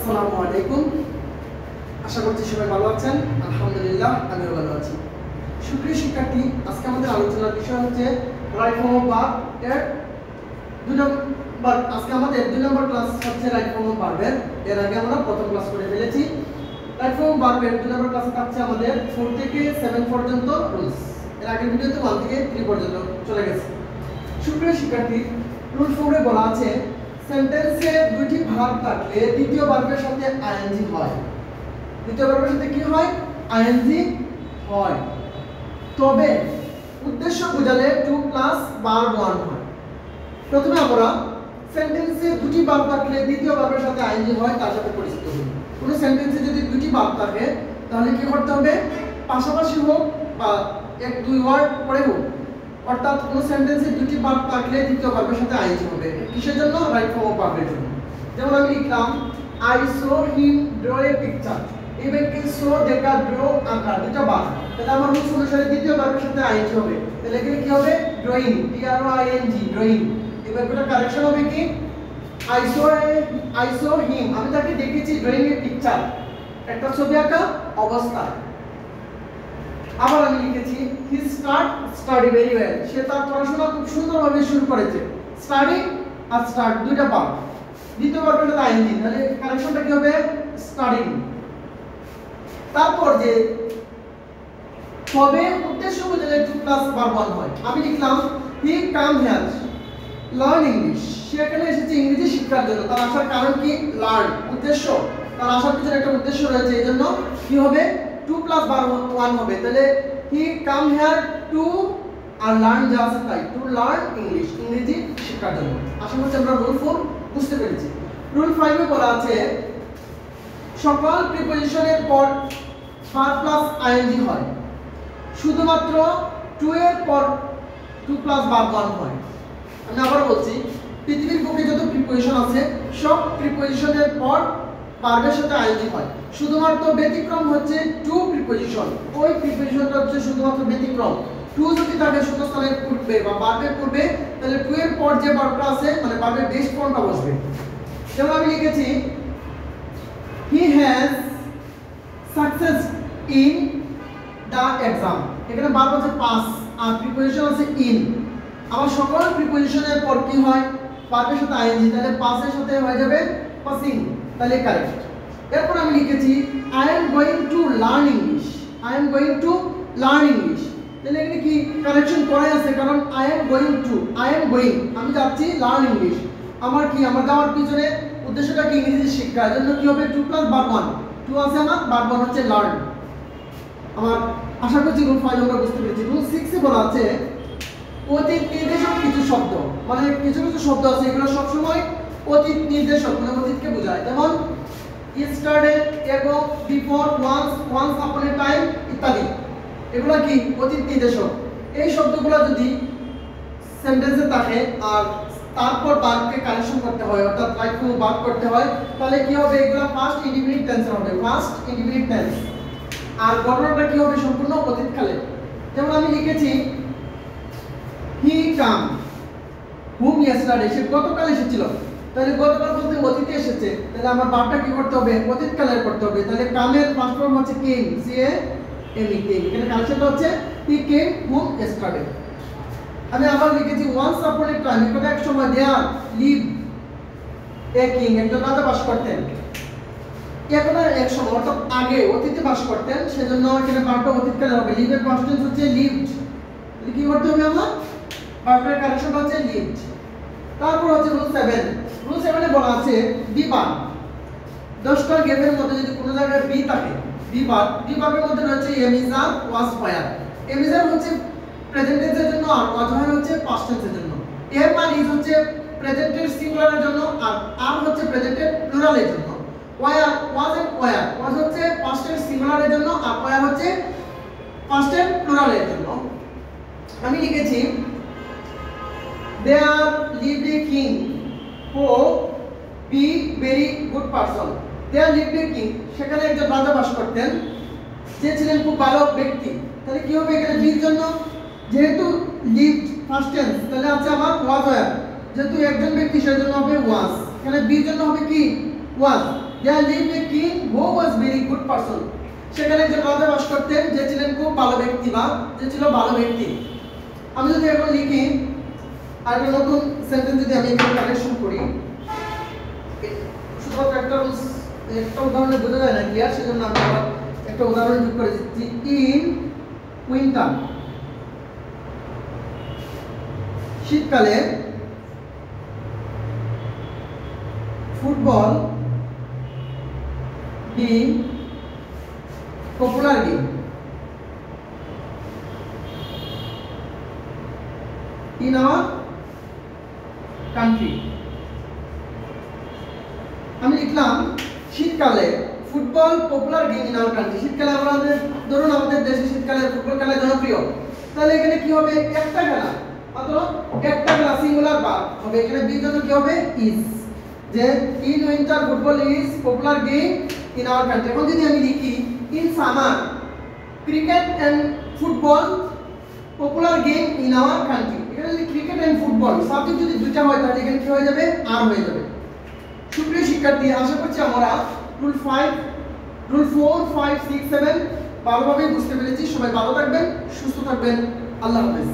আসসালামু আলাইকুম। আশা করছি সবাই ভালো আছেন। আলহামদুলিল্লাহ আমিও ভালো আছি। সুপ্রিয় শিক্ষার্থী, আজকে আমাদের আলোচনার বিষয় হচ্ছে রাইট ফর্ম অফ ভার্ব এর 2 নম্বর। আজকে আমাদের 2 নম্বর ক্লাস হচ্ছে রাইট ফর্ম অফ ভার্বের। এর আগে আমরা প্রথম ক্লাস করে ফেলেছি। রাইট ফর্ম অফ ভার্বের 2 নম্বর ক্লাসে থাকছে আমাদের 4 থেকে 7 পর্যন্ত রুলস। এর আগের ভিডিওতে 1 থেকে 3 পর্যন্ত চলে গেছে। সুপ্রিয় শিক্ষার্থী, রুল 4 এ বলা আছে সেন্টেন্সে দুইটি ভার্ব থাকলে দ্বিতীয় ভার্বের সাথে আইএনজি হয়। দ্বিতীয় ভার্বের সাথে কি হয়? আইএনজি হয়। তবে উদ্দেশ্য বোঝালে 2 প্লাস ভার্ব 1 হয়। প্রথমে আমরা সেন্টেন্সে দুটি ভার্ব থাকলে দ্বিতীয় ভার্বের সাথে আইএনজি হয় তার সাথে পরিচিত হই। কোন সেন্টেন্সে যদি দুটি ভার্ব থাকে তাহলে কি করতে হবে? পাশাপাশি হোক বা 1-2 ওয়ার্ড পরে হোক, অর্থাৎ কোন সেন্টেন্সে দুটি ভার্ব থাকলে দ্বিতীয় ভার্বের সাথে আইএনজি হবে। কিসের জন্য? রাইট ফর্ম অফ ভার্বের জন্য। যেমন আমি লিখলাম I saw him draw a picture. এই বাক্যে সো দেখা, ড্র আঁকা, দুটো ভার্ব। তাহলে আমার রুলস অনুসারে দ্বিতীয় ভার্বের সাথে আইএনজি হবে। তাহলে এখানে কি হবে? Drawing, D R O I N G, drawing. এই বাক্যটা কারেকশন হবে কি? আই সো হিম, আমি তাকে দেখেছি ড্রয়িং এ পিকচার, একটা ছবি আঁকা অবস্থায়। আবার আমি লিখেছি হি স্টাডি ভেরি ওয়েল, সে তার পড়াশোনা খুব সুন্দরভাবে শুরু করেছে। স্টাডি আর স্টার্ট দুইটা ভার্ব, দ্বিতীয় ভার্বের সাথে আইএনজি, তাহলে কারেকশনটা কি হবে? স্টাডিং। তারপর যে তবে উদ্দেশ্য বোঝালে 2 প্লাস ভার্ব 1 হয়। আমি লিখলাম হি কাম হিয়ার লার্ন ইংলিশ, সে এখানে এসেছে ইংরেজি শিক্ষার জন্য। তার আসার কারণ কি? লার্ন, উদ্দেশ্য। তার আসার পিছনে একটা উদ্দেশ্য রয়েছে, এজন্য কি হবে? 2 প্লাস ভার্ব 1 হবে। তাহলে হি কাম হিয়ার টু আর লার্ন, যা আছে তাই, টু লার্ন ইংলিশ, ইংরেজি শিক্ষার জন্য। আশা করছি আমরা রুল 4 বুঝতে পেরেছি। রুল 5 এ বলা আছে সকল প্রিপজিশনের পর ভার্ব প্লাস আইএনজি হয়, শুধুমাত্র টু এর পর 2 প্লাস ভার্ব 1 হয়। আমি আবার বলছি, পৃথিবীর বুকে যত প্রিপজিশন আছে সব প্রিপজিশনের পর ভার্বের সাথে আইএনজি হয়, শুধুমাত্র ব্যতিক্রম হচ্ছে টু প্রিপজিশন। ওই প্রিপজিশনটা হচ্ছে শুধুমাত্র ব্যতিক্রম। টু যদি থাকে শূন্যস্থানের পূর্বে বা ভার্বের পূর্বে, তাহলে টু এর পর যে ভার্বটা আছে মানে ভার্বের বেস ফর্মটা বসবে। যেমন আমি লিখেছি he has success in the exam, এখানে ভার্ব আছে পাস আর প্রিপজিশন আছে ইন। আবার সকল প্রিপজিশনের পর কি হয়? ভার্বের সাথে আইএনজি, তাহলে পাসের সাথে হয়ে যাবে পাসিং, তাহলে কারেক্ট। এরপর আমি লিখেছি I am going to learn English, I am going to learn English, তাহলে এখানে কি কারেকশন করাই আছে, কারণ I am going to, I am going, আমি যাচ্ছি লার্ন ইংলিশ। আমার কি? আমার যাওয়ার পিছনে উদ্দেশ্যটা কি? ইংরেজি শিক্ষা। এজন্য কি হবে? 2 প্লাস ভার্ব 1, 2 আছে আমার, ভার্ব 1 হচ্ছে লার্ন। আমার আশা করছি রুল 5 আমরা বুঝতে পেরেছি। রুল 6 এ বলা আছে অতীত নির্দেশক কিছু শব্দ, মানে কিছু কিছু শব্দ আছে এগুলো সব সময় অতীত নির্দেশক, মানে অতীতকে বোঝায়। যেমন yesterday, ago, before, once upon a time ইত্যাদি, এগুলো কি? অতীত নির্দেশক। এই শব্দগুলো যদি সেন্টেন্সে থাকে আর তারপর ভার্বকে কানেকশন করতে হয়, অর্থাৎ রাইট ফর্ম ভার্ব করতে হয়, তাহলে কি হবে? এগুলো ফার্স্ট ইনডিফিনিট টেন্স হবে, ফার্স্ট ইনডিফিনিট টেন্স। আর ঘটনাটা কি হবে? সম্পূর্ণ অতীতকালে। যেমন আমি লিখেছি হি কাম হুম yesterday, সে গতকাল এসেছিল। তাহলে গতকাল বলতে অতীতে এসেছে, তাহলে আমার ভার্বটা কি করতে হবে? অতীতকালে করতে হবে। তাহলে কামের ফার্স্ট ফর্ম হচ্ছে কেম, সি এ এম ই, কেম। এখানে কানেকশনটা হচ্ছে হি কেম হুম yesterday। আমি আবার লিখেছি once upon a time, এটা এক সময় দেয়ার লিভ এ কিং, একজন রাজা বাস করতেন। এখন এক সময় অর্থাৎ আগে অতীতে বাস করতেন, সেজন্য এখানে ভার্বটা অতীতকালে হবে। লিভ এর পাস্ট টেন্স হচ্ছে লিভড, কি করতে হবে? আমার ভার্বের কানেকশনটা হচ্ছে লিভড। তারপর হচ্ছে রুল 7। রুল 7 এ বলা আছে বি ভার্ব, 10টা গেমের মধ্যে যদি কোনো জায়গায় বি থাকে, বি ভার্বের মধ্যে রয়েছে am is are, was, were. Am is are হচ্ছে প্রেজেন্ট টেন্সের জন্য আর ওয়াজ ওয়্যার হচ্ছে পাস্ট টেন্সের জন্য। এম আর ইজ হচ্ছে প্রেজেন্টের সিঙ্গুলারের জন্য আর হচ্ছে প্রেজেন্টের প্লুরালের জন্য। ওয়্যার, ওয়াজ এন্ড ওয়্যার, ওয়াজ হচ্ছে পাস্টের সিঙ্গুলারের জন্য আর ওয়্যার হচ্ছে পাস্টের প্লুরালের জন্য। আমি লিখেছি there lived a king who be very good person, there lived a king, সেখানে একজন রাজা বাস করতেন যে ছিলেন খুব ভালো ব্যক্তি। তাহলে কি হবে? এখানে বির জন্য যেহেতু lived ফার্স্ট টেন্স, তাহলে আছে আমার ওয়াজ ওয়্যার, যেহেতু একজন ব্যক্তি সেজন্য হবে ওয়াজ। এখানে বির জন্য হবে কি? Was. There lived a king who was very good person. সেখানে একজন রাজা বাস করতেন যে ছিলেন খুব ভালো ব্যক্তি বা যে ছিল ভালো ব্যক্তি। আমি যদি এখন লিখি আর একটা নতুন সেন্টেন্স যদি আমি এখানে কানেকশন করি, শুধুমাত্র একটা উদাহরণে বোঝা যায় না ক্লিয়ার, সেজন্য আমি আবার একটা উদাহরণ যোগ করে দিচ্ছি। ইন উইন্টার, শীতকালে, football being popular game in our country। আমি লিখলাম শীতকালে football popular game in our country. শীতকালে আমাদের ধরুন আমাদের দেশে শীতকালে ফুটবল খেলা জনপ্রিয়, তাহলে এখানে কি হবে একটা খেলা, মাত্র একটা খেলা সিঙ্গুলার বার হবে, এখানে বি জন্য কি হবে ইজ, যে in winter football is popular game in our country. এখন যদি আমি লিখি in summer cricket and football popular game in our country, এখানে যদি ক্রিকেট এন্ড ফুটবল সাবজেক্ট যদি দুইটা হয় তাহলে এখানে কি হয়ে যাবে আর হয়ে যাবে। সুপ্রিয় শিক্ষার্থী, আশা করছি আমরা রুল 4, 5, 6, 7 ভালোভাবে বুঝতে পেরেছি। সবাই ভালো থাকবেন, সুস্থ থাকবেন, আল্লাহ হাফেজ।